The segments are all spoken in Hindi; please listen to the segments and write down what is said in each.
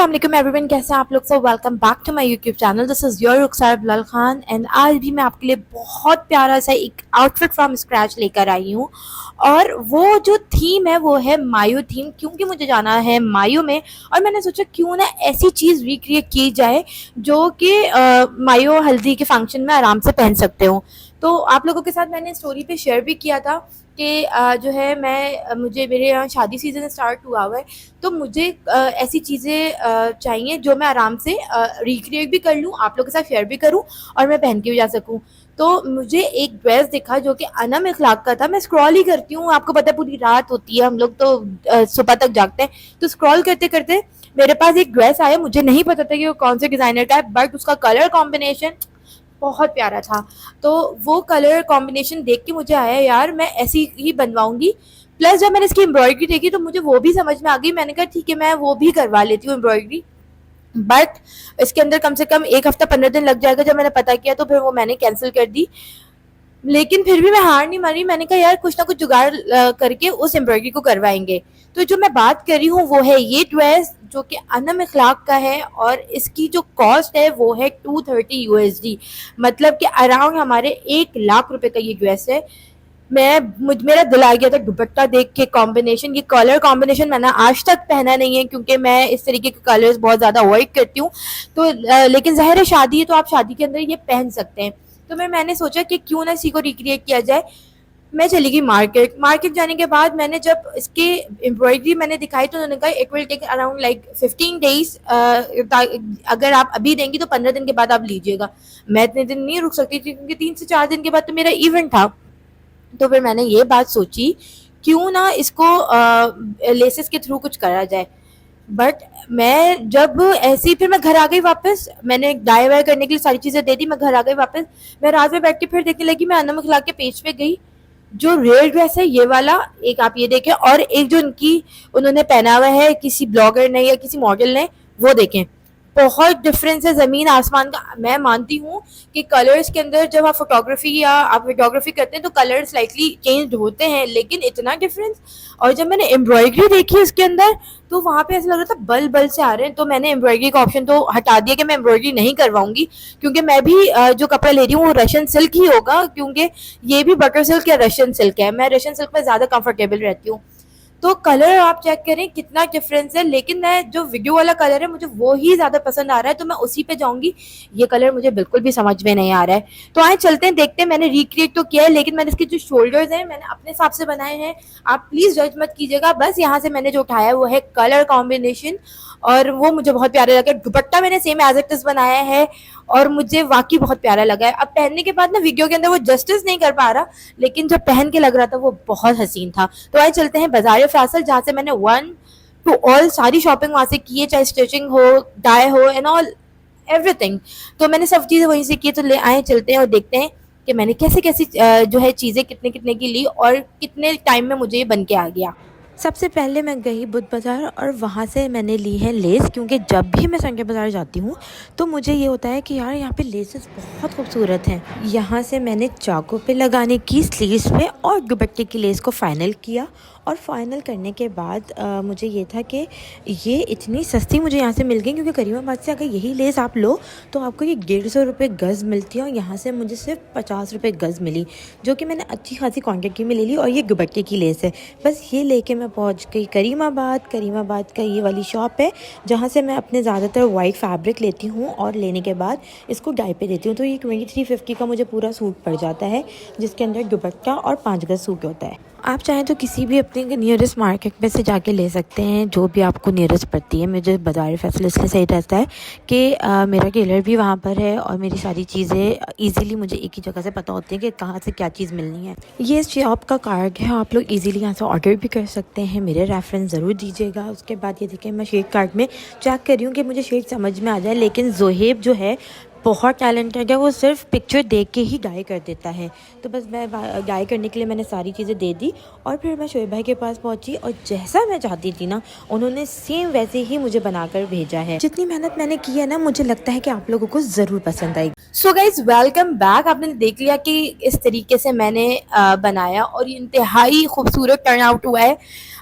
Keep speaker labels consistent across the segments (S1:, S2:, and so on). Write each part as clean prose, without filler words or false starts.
S1: अस्सलाम वालेकुम एवरीवन, कैसे हैं आप लोग सब। Welcome back to my YouTube channel. This is your Rukhsar Bilal Khan and आज भी मैं आपके लिए बहुत प्यारा सा एक आउटफिट फ्रॉम स्क्रैच लेकर आई हूँ। और वो जो थीम है वो है मायो थीम, क्योंकि मुझे जाना है मायो में। और मैंने सोचा क्यों ना ऐसी चीज़ रिक्रिएट की जाए जो कि मायो हल्दी के फंक्शन में आराम से पहन सकते हो। तो आप लोगों के साथ मैंने स्टोरी पे शेयर भी किया था कि जो है मुझे मेरे यहाँ शादी सीज़न स्टार्ट हुआ है, तो मुझे ऐसी चीज़ें चाहिए जो मैं आराम से रिक्रिएट भी कर लूँ, आप लोगों के साथ शेयर भी करूँ और मैं पहन के भी जा सकूँ। तो मुझे एक ड्रेस दिखा जो कि अनम इखलाक का था। मैं स्क्रॉल ही करती हूँ, आपको पता है पूरी रात होती है, हम लोग तो सुबह तक जागते हैं। तो स्क्रॉल करते करते मेरे पास एक ड्रेस आया, मुझे नहीं पता था कि वो कौन से डिज़ाइनर का है, बट उसका कलर कॉम्बिनेशन बहुत प्यारा था। तो वो कलर कॉम्बिनेशन देख के मुझे आया यार मैं ऐसी ही बनवाऊंगी। प्लस जब मैंने इसकी एम्ब्रॉयडरी देखी तो मुझे वो भी समझ में आ गई। मैंने कहा ठीक है मैं वो भी करवा लेती हूँ एम्ब्रॉयडरी, बट इसके अंदर कम से कम 1 हफ्ता 15 दिन लग जाएगा। जब मैंने पता किया तो फिर वो मैंने कैंसिल कर दी, लेकिन फिर भी मैं हार नहीं मारी। मैंने कहा यार कुछ ना कुछ जुगाड़ करके उस एम्ब्रॉयडरी को करवाएंगे। तो जो मैं बात कर रही हूँ वो है ये ड्रेस जो कि अनम इखलाक का है और इसकी जो कॉस्ट है वो है 230 USD, मतलब कि अराउंड हमारे 1 लाख रुपए का ये ड्रेस है। मेरा दिल आ गया था दुपट्टा देख के। कॉम्बिनेशन, ये कलर कॉम्बिनेशन मैंने आज तक पहना नहीं है क्योंकि मैं इस तरीके के कलर्स बहुत ज़्यादा अवॉइड करती हूँ। तो लेकिन ज़ाहिर है शादी है तो आप शादी के अंदर ये पहन सकते हैं। तो मैंने सोचा कि क्यों ना इसी को रिक्रिएट किया जाए। मैं चली गई मार्केट जाने के बाद मैंने जब इसके एम्ब्रॉयडरी मैंने दिखाई तो उन्होंने कहा it will take around like 15 days, अगर आप अभी देंगी तो 15 दिन के बाद आप लीजिएगा। मैं इतने दिन नहीं रुक सकती थी क्योंकि 3 से 4 दिन के बाद तो मेरा इवेंट था। तो फिर मैंने ये बात सोची क्यों ना इसको लेसेस के थ्रू कुछ करा जाए। बट मैं जब ऐसी फिर मैं घर आ गई वापस, मैंने डाई वाई करने के लिए सारी चीज़ें दे दी, मैं घर आ गई वापस। मैं रात में बैठ के फिर देखने लगी, मैं अनम इखलाक के पेज पे गई। जो रेयर ड्रेस है ये वाला एक आप ये देखें, और एक जो इनकी उन्होंने पहना हुआ है किसी ब्लॉगर ने या किसी मॉडल ने, वो देखें। बहुत डिफरेंस है ज़मीन आसमान का। मैं मानती हूँ कि कलर्स के अंदर जब आप फोटोग्राफी या आप वीडियोग्राफी करते हैं तो कलर स्लाइटली चेंज होते हैं, लेकिन इतना डिफरेंस। और जब मैंने एम्ब्रॉयडरी देखी उसके अंदर तो वहाँ पे ऐसा लग रहा था बल बल से आ रहे हैं। तो मैंने एम्ब्रॉयडरी का ऑप्शन तो हटा दिया कि मैं एम्ब्रॉयडरी नहीं करवाऊंगी, क्योंकि मैं भी जो कपड़ा ले रही हूँ वो रशियन सिल्क ही होगा, क्योंकि ये भी बटर सिल्क या रशियन सिल्क है। मैं रशियन सिल्क में ज़्यादा कंफर्टेबल रहती हूँ। तो कलर आप चेक करें कितना डिफरेंस है, लेकिन मैं जो वीडियो वाला कलर है मुझे वो ही ज़्यादा पसंद आ रहा है, तो मैं उसी पे जाऊंगी। ये कलर मुझे बिल्कुल भी समझ में नहीं आ रहा है। तो आए चलते हैं, देखते हैं। मैंने रिक्रिएट तो किया है, लेकिन मैंने इसके जो शोल्डर्स हैं मैंने अपने हिसाब से बनाए हैं। आप प्लीज़ जज मत कीजिएगा। बस यहाँ से मैंने जो उठाया है वो है कलर कॉम्बिनेशन, और वो मुझे बहुत प्यारा लगा। दुपट्टा मैंने सेम एज इट इज़ बनाया है और मुझे वाकई बहुत प्यारा लगा है। अब पहनने के बाद ना वीडियो के अंदर वो जस्टिस नहीं कर पा रहा, लेकिन जब पहन के लग रहा था वो बहुत हसीन था। तो आइए चलते हैं बाजार फैसल, जहाँ से मैंने वन टू ऑल सारी शॉपिंग वहाँ से की है, चाहे स्टिचिंग हो, डाई हो एंड ऑल एवरीथिंग। तो मैंने सब चीज़ें वहीं से की। तो ले आए चलते हैं और देखते हैं कि मैंने कैसे कैसी जो है चीज़ें कितने कितने की ली और कितने टाइम में मुझे ये बन के आ गया।
S2: सबसे पहले मैं गई बुध बाज़ार और वहाँ से मैंने ली है लेस, क्योंकि जब भी मैं संडे बाज़ार जाती हूँ तो मुझे ये होता है कि यार यहाँ पे लेसेस बहुत खूबसूरत हैं। यहाँ से मैंने चाकू पे लगाने की, स्लीव्स पे और दुपट्टे की लेस को फ़ाइनल किया। और फाइनल करने के बाद मुझे ये था कि ये इतनी सस्ती मुझे यहाँ से मिल गई, क्योंकि करीमाबाद से अगर यही लेस आप लो तो आपको ये 150 रुपये गज़ मिलती है, और यहाँ से मुझे सिर्फ 50 रुपये गज़ मिली, जो कि मैंने अच्छी खासी क्वांटिटी में ले ली। और ये दुपट्टे की लेस है। बस ये लेके मैं पहुँच गई करीमाबाद का ये वाली शॉप है, जहाँ से मैं अपने ज़्यादातर वाइट फैब्रिक लेती हूँ और लेने के बाद इसको डाई पे देती हूँ। तो ये 2350 का मुझे पूरा सूट पड़ जाता है, जिसके अंदर दुपट्टा और 5 गज़ सूट होता है। आप चाहें तो किसी भी अपने नियरेस्ट मार्केट में से जाके ले सकते हैं, जो भी आपको नियरेस्ट पड़ती है। मुझे बाज़ार फैसल इसलिए सही रहता है कि मेरा टेलर भी वहाँ पर है और मेरी सारी चीज़ें इजीली मुझे एक ही जगह से पता होती है कि कहाँ से क्या चीज़ मिलनी है। ये शॉप का कार्ड है, आप लोग इजीली यहाँ से ऑर्डर भी कर सकते हैं। मेरे रेफरेंस ज़रूर दीजिएगा। उसके बाद ये देखिए मैं शेड कार्ड में चेक कर रही हूँ कि मुझे शेड समझ में आ जाए, लेकिन जोहेब जो है बहुत टैलेंटेड है, वो सिर्फ पिक्चर देख के ही डाई कर देता है। तो बस मैं डाई करने के लिए मैंने सारी चीज़ें दे दी और फिर मैं शोएब भाई के पास पहुंची और जैसा मैं चाहती थी ना, उन्होंने सेम वैसे ही मुझे बनाकर भेजा है। जितनी मेहनत मैंने की है ना, मुझे लगता है कि आप लोगों को ज़रूर पसंद आएगी।
S1: So guys welcome back. आपने देख लिया कि इस तरीके से मैंने बनाया और ये इंतहाई खूबसूरत टर्न आउट हुआ है।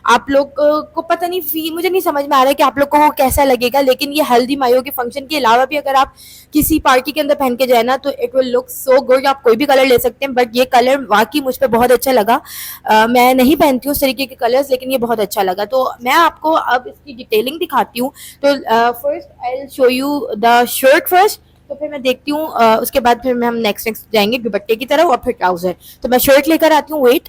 S1: आप लोग को पता नहीं, मुझे नहीं समझ में आ रहा है कि आप लोग को वो कैसा लगेगा, लेकिन ये हल्दी मायो के फंक्शन के अलावा भी अगर आप किसी पार्टी के अंदर पहन के जाए ना तो it will look so good. आप कोई भी कलर ले सकते हैं, बट ये कलर वाकई मुझ पर बहुत अच्छा लगा। मैं नहीं पहनती हूँ उस तरीके के कलर्स, लेकिन ये बहुत अच्छा लगा। तो मैं आपको अब इसकी डिटेलिंग दिखाती हूँ। तो first I will show you the shirt first. तो फिर मैं देखती हूँ उसके बाद फिर हम नेक्स्ट जाएंगे दुपट्टे की तरफ और फिर ट्राउजर। तो मैं शर्ट लेकर आती हूँ, वेट।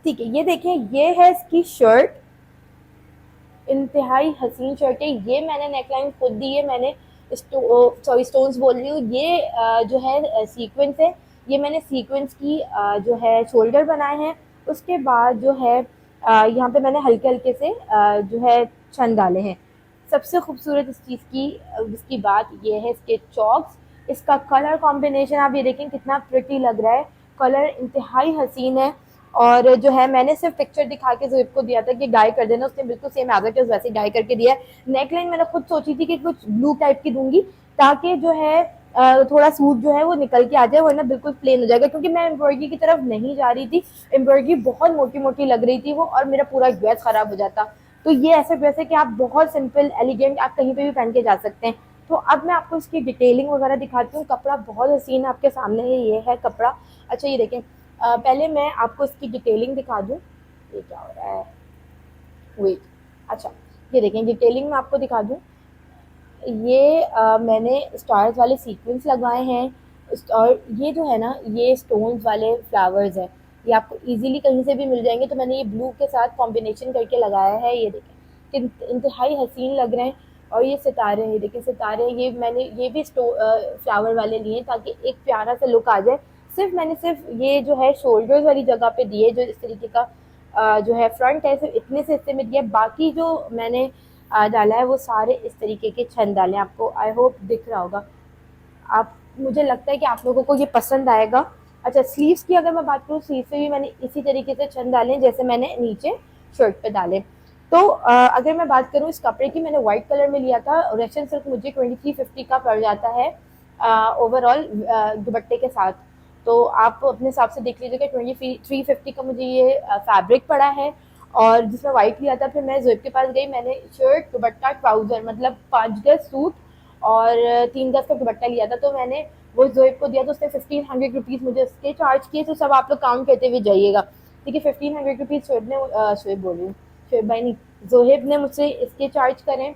S1: ठीक है, ये देखें, ये है इसकी शर्ट। इंतहाई हसीन शर्ट है। ये मैंने नेकलाइन खुद दी है। मैंने स्टोन्स बोल रही हूँ, ये जो है सीक्वेंस है। ये मैंने सीक्वेंस की जो है शोल्डर बनाए हैं। उसके बाद जो है यहाँ पे मैंने हल्के हल्के से जो है छन डाले हैं। सबसे खूबसूरत इस चीज़ की इसकी बात ये है इसके चॉक्स। इसका कलर कॉम्बिनेशन आप ये देखें कितना प्रिटी लग रहा है। कलर इंतहाई हसीन है। और जो है मैंने सिर्फ पिक्चर दिखा के ज़ुएब को दिया था कि डाई कर देना, उसने बिल्कुल सेम एज इट इज़ वैसे डाई करके दिया है। नेकलाइन मैंने खुद सोची थी कि कुछ ब्लू टाइप की दूंगी ताकि जो है थोड़ा सूट जो है वो निकल के आ जाए, वरना बिल्कुल प्लेन हो जाएगा, क्योंकि मैं एम्ब्रॉयडरी की तरफ नहीं जा रही थी। एम्ब्रॉयडरी बहुत मोटी मोटी लग रही थी वो, और मेरा पूरा ड्रेस खराब हो जाता। तो ये ऐसे ड्रेस है कि आप बहुत सिंपल एलिगेंट आप कहीं पे भी पहन के जा सकते हैं। तो अब मैं आपको इसकी डिटेलिंग वगैरह दिखाती हूँ। कपड़ा बहुत हसीन है, आपके सामने है, ये है कपड़ा। अच्छा ये देखें, पहले मैं आपको इसकी डिटेलिंग दिखा दूँ। ये क्या हो रहा है, वेट। अच्छा ये देखें, डिटेलिंग में आपको दिखा दूँ। ये मैंने स्टार्स वाले सीक्वेंस लगाए हैं। और ये जो है ना, ये स्टोन्स वाले फ्लावर्स हैं। ये आपको इजीली कहीं से भी मिल जाएंगे। तो मैंने ये ब्लू के साथ कॉम्बिनेशन करके लगाया है। ये देखें इंतहाई हसीन लग रहे हैं। और ये सितारे हैं, ये देखें सितारे, ये मैंने ये भी फ्लावर वाले लिए ताकि एक प्यारा सा लुक आ जाए। सिर्फ ये जो है शोल्डर्स वाली जगह पे दिए, जो इस तरीके का जो है फ्रंट है, सिर्फ इतने से हिस्से में दिया। बाकी जो मैंने डाला है वो सारे इस तरीके के छंद डाले। आपको आई होप दिख रहा होगा। आप मुझे लगता है कि आप लोगों को ये पसंद आएगा। अच्छा स्लीव्स की अगर मैं बात करूँ, स्लीव पे भी मैंने इसी तरीके से छंद डाले हैं जैसे मैंने नीचे शर्ट पे डाले। तो अगर मैं बात करूँ इस कपड़े की, मैंने व्हाइट कलर में लिया था। रेशन सिल्क मुझे 2350 का पड़ जाता है ओवरऑल दुपट्टे के साथ। तो आप अपने हिसाब से देख लीजिएगा। 2350 का मुझे ये फैब्रिक पड़ा है, और जिसमें व्हाइट लिया था। फिर मैं ज़ुएब के पास गई, मैंने शर्ट दुपट्टा ट्राउज़र मतलब 5 गज सूट और 3 गज का दुपट्टा लिया था। तो मैंने वो ज़ुएब को दिया, तो उसने 1500 रुपीज़ मुझे उसके चार्ज किए। तो सब आप लोग काउंट करते हुए जाइएगा। ठीक है, 1500 रुपीज़ शोएब बोल रही हूँ, शोएब भाई नहीं, ज़ोहेब ने मुझसे इसके चार्ज करें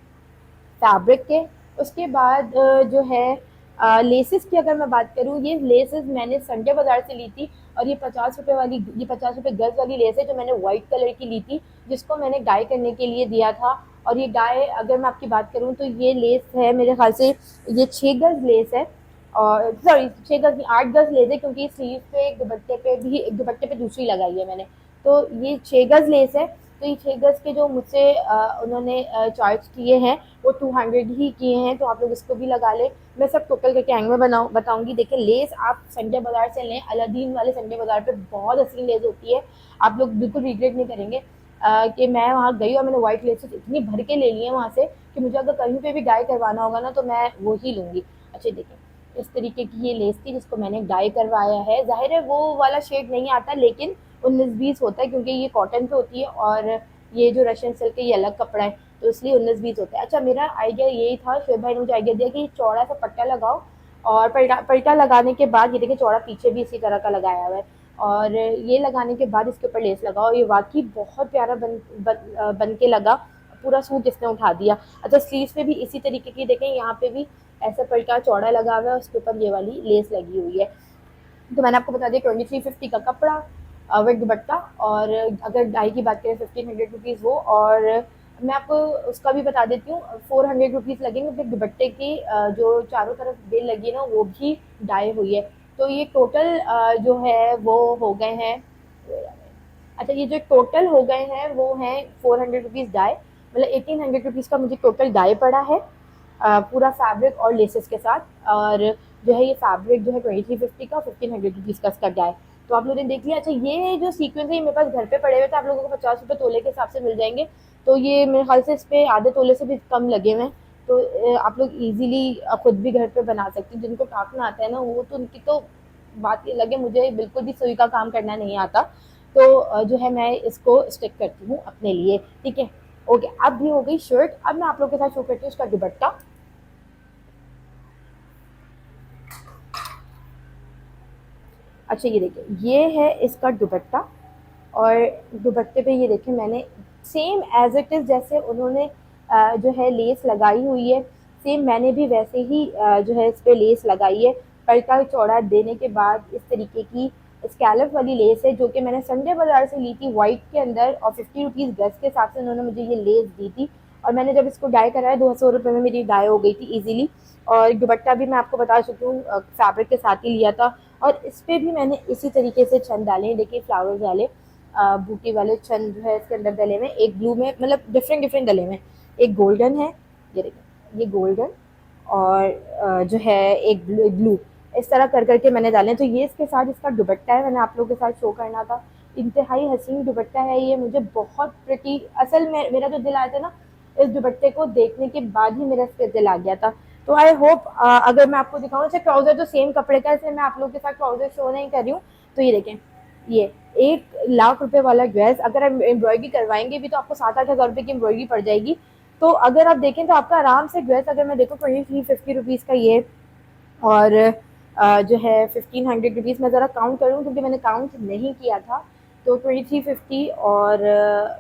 S1: फैब्रिक के। उसके बाद जो है लेसेस की अगर मैं बात करूँ, ये लेसेस मैंने संडे बाज़ार से ली थी। और ये 50 रुपये वाली, ये 50 रुपये गज वाली लेस है जो मैंने वाइट कलर की ली थी, जिसको मैंने डाई करने के लिए दिया था। और ये डाई अगर मैं आपकी बात करूँ तो ये लेस है मेरे ख्याल से ये 6 गज लेस है। और सॉरी 6 गज नहीं, 8 गज लेस है, क्योंकि स्लीव पे एक दुपट्टे पे दूसरी लगाई है मैंने। तो ये 6 गज लेस है। तो ये 6 गज के जो मुझसे उन्होंने चार्ज किए हैं वो 200 ही किए हैं। तो आप लोग इसको भी लगा लें। मैं सब टोटल करके एंड में बताऊंगी। देखिए लेस आप संडे बाज़ार से लें, अलादीन वाले संडे बाज़ार पे बहुत हसीन लेस होती है। आप लोग बिल्कुल रिग्रेट नहीं करेंगे कि मैं वहाँ गई और मैंने व्हाइट लेसेस इतनी भर के ले ली हैं वहाँ से कि मुझे अगर कहीं पे भी डाई करवाना होगा ना तो मैं वो ही लूँगी। अच्छा देखिए, इस तरीके की ये लेस थी जिसको मैंने डाई करवाया है। ज़ाहिर है वो वाला शेड नहीं आता, लेकिन 19-20 होता है, क्योंकि ये कॉटन पे होती है और ये जो रशियन सिल्क है ये अलग कपड़ा है, तो इसलिए 19-20 होता है। अच्छा मेरा आइडिया यही था, शोएब भाई ने मुझे आइडिया दिया कि चौड़ा सा पट्टा लगाओ, और पलटा लगाने के बाद ये देखिए चौड़ा पीछे भी इसी तरह का लगाया हुआ है, और ये लगाने के बाद इसके ऊपर लेस लगाओ। ये वाकई बहुत प्यारा बन के लगा, पूरा सूट इसने उठा दिया। अच्छा स्लीव्स पे भी इसी तरीके की देखें, यहाँ पे भी ऐसा पलटा चौड़ा लगा हुआ है, उसके ऊपर ये वाली लेस लगी हुई है। तो मैंने आपको बता दिया 2350 का कपड़ा विद दुपट्टा, और अगर डाई की बात करें 1500 रुपीज़ वो। और मैं आपको उसका भी बता देती हूँ, 400 रुपीज़ लगेंगे। फिर दुपट्टे की जो चारों तरफ बेल लगी है ना वो भी डाई हुई है। तो ये टोटल जो है वो हो गए हैं अच्छा, ये जो टोटल हो गए हैं वो हैं 400 रुपीज़ डाई, मतलब 1800 रुपीज़ का मुझे टोटल डाई पड़ा है, पूरा फैब्रिक और लेसेस के साथ। और जो है ये फैब्रिक जो है 2350 का, 1500 रुपीज़ का इसका डाई। तो आप लोगों ने देख लिया। अच्छा, ये जो सीक्वेंस है ये मेरे पास घर पे पड़े हुए थे, आप लोगों को 50 रुपये तोले के हिसाब से मिल जाएंगे। तो ये मेरे ख्याल से इस पर आधे तोले से भी कम लगे हुए हैं। तो आप लोग इजीली खुद भी घर पे बना सकते हैं। जिनको टाकना आता है ना, वो तो उनकी तो बात ये लगे, मुझे बिल्कुल भी सुई का काम करना नहीं आता। तो जो है मैं इसको स्टिक करती हूँ अपने लिए, ठीक है। ओके, अब भी हो गई शर्ट। अब मैं आप लोग के साथ शो करती हूँ इसका दुपट्टा। अच्छा, ये देखिए, ये है इसका दुपट्टा। और दुपट्टे पे ये देखिए मैंने सेम एज इट इज़ जैसे उन्होंने जो है लेस लगाई हुई है, सेम मैंने भी वैसे ही जो है इस पे लेस लगाई है। पलका चौड़ा देने के बाद इस तरीके की स्कैलप वाली लेस है, जो कि मैंने संडे बाज़ार से ली थी वाइट के अंदर, और 50 रुपीज़ गज के हिसाब से उन्होंने मुझे ये लेस दी थी। और मैंने जब इसको डाई कराया 200 रुपये में मेरी डाई हो गई थी ईजिली। और दुपट्टा भी मैं आपको बता चुकी हूँ फैब्रिक के साथ ही लिया था। और इस पर भी मैंने इसी तरीके से छंद डाले हैं, देखिए फ्लावर्स वाले बूटी वाले छंद जो है इसके अंदर डले हुए, एक ब्लू में, मतलब डिफरेंट डिफरेंट डले हुए, एक गोल्डन है, ये देखिए ये गोल्डन, और जो है एक ब्लू, इस तरह कर करके मैंने डाले हैं। तो ये इसके साथ इसका दुपट्टा है, मैंने आप लोगों के साथ शो करना था। इंतहाई हसीन दुपट्टा है ये, मुझे बहुत प्रिटी, असल में मेरा जो दिल आया था ना इस दुपट्टे को देखने के बाद ही मेरा इस पर दिल आ गया था। तो आई होप अगर मैं आपको दिखाऊँ, जैसे ट्राउज़र तो सेम कपड़े का, इसलिए मैं आप लोगों के साथ ट्राउज़र शो नहीं कर रही हूँ। तो ये देखें, ये 1 लाख रुपए वाला ड्रेस, अगर आप एम्ब्रॉयडरी करवाएंगे भी तो आपको 7-8 हज़ार रुपये की एम्ब्रॉयडरी पड़ जाएगी। तो अगर आप देखें तो आपका आराम से ड्रेस, अगर मैं देखूँ 2350 रुपीज़ का ये, और जो है 1500 रुपीज़, मैं ज़रा काउंट करूँ क्योंकि मैंने काउंट नहीं किया था। तो 2350 और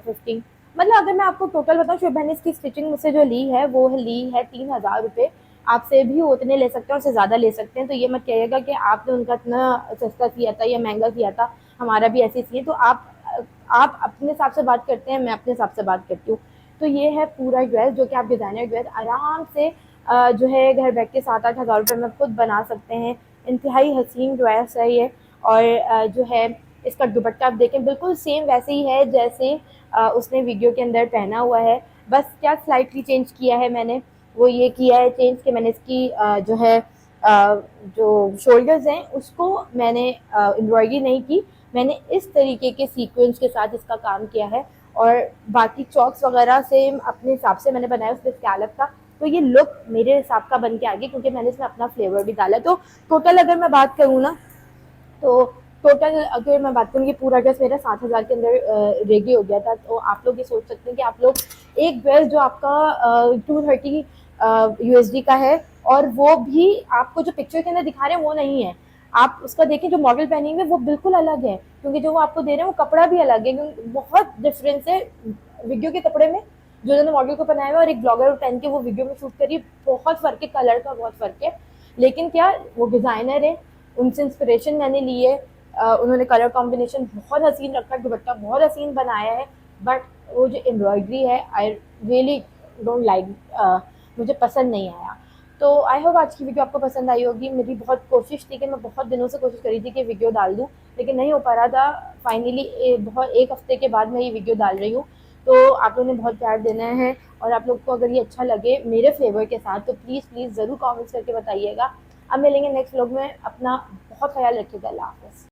S1: 15, मतलब अगर मैं आपको टोटल बताऊँ, शुभ मैंने इसकी स्टिचिंग मुझसे जो ली है वो ली है 3000 रुपये। आपसे भी उतने ले सकते हैं, उससे ज़्यादा ले सकते हैं। तो ये मत कहिएगा कि आपने उनका इतना सस्ता किया था या महंगा किया था, हमारा भी ऐसे ही है। तो आप अपने हिसाब से बात करते हैं, मैं अपने हिसाब से बात करती हूँ। तो ये है पूरा ड्रेस, जो कि आप डिज़ाइनर ड्रेस आराम से जो है घर बैठ के 7-8 हज़ार रुपये में खुद बना सकते हैं। इंतहाई हसीन ड्रेस है ये। और जो है इसका दुपट्टा आप देखें बिल्कुल सेम वैसे ही है जैसे उसने वीडियो के अंदर पहना हुआ है। बस क्या स्लाइटली चेंज किया है मैंने, वो ये किया है चेंज कि मैंने इसकी जो है जो शोल्डर्स हैं उसको मैंने एम्ब्रॉयडरी नहीं की, मैंने इस तरीके के सीक्वेंस के साथ इसका काम किया है। और बाकी चॉक्स वगैरह से अपने हिसाब से मैंने बनाया उस पर स्कैलप का। तो ये लुक मेरे हिसाब का बन के आ गया, क्योंकि मैंने इसमें अपना फ्लेवर भी डाला। तो टोटल अगर मैं बात करूँ ना, तो टोटल अगर मैं बात करूँ, ये पूरा ड्रेस मेरा 7 हज़ार के अंदर रेडी हो गया था। तो आप लोग ये सोच सकते हैं कि आप लोग एक ड्रेस जो आपका 230 USD का है, और वो भी आपको जो पिक्चर के अंदर दिखा रहे हैं वो नहीं है, आप उसका देखें जो मॉडल पहनी हुई है वो बिल्कुल अलग है, क्योंकि जो वो आपको दे रहे हैं वो कपड़ा भी अलग है, क्योंकि बहुत डिफरेंस है वीडियो के कपड़े में जो उन्होंने मॉडल को पहनाया हुआ है और एक ब्लॉगर पहन के वो वीडियो में शूट करी, बहुत फ़र्क है, कलर का बहुत फ़र्क है। लेकिन क्या, वो डिज़ाइनर है, उनसे इंस्पिरेशन मैंने ली है। उन्होंने कलर कॉम्बिनेशन बहुत हसीन रखा है, दुपट्टा बहुत हसीन बनाया है, बट वो जो एम्ब्रॉयडरी है आई रियली डोंट लाइक, मुझे पसंद नहीं आया। तो आई होप आज की वीडियो आपको पसंद आई होगी। मेरी बहुत कोशिश थी कि मैं बहुत दिनों से कोशिश करी थी कि वीडियो डाल दूँ, लेकिन नहीं हो पा रहा था। फाइनली बहुत एक हफ्ते के बाद मैं ये वीडियो डाल रही हूँ। तो आप लोगों ने बहुत प्यार देना है, और आप लोग को अगर ये अच्छा लगे मेरे फ्लेवर के साथ तो प्लीज़ प्लीज़ ज़रूर कमेंट्स करके बताइएगा। अब मिलेंगे नेक्स्ट व्लॉग में, अपना बहुत ख्याल रखिएगा। अल्लाह हाफ़िज़।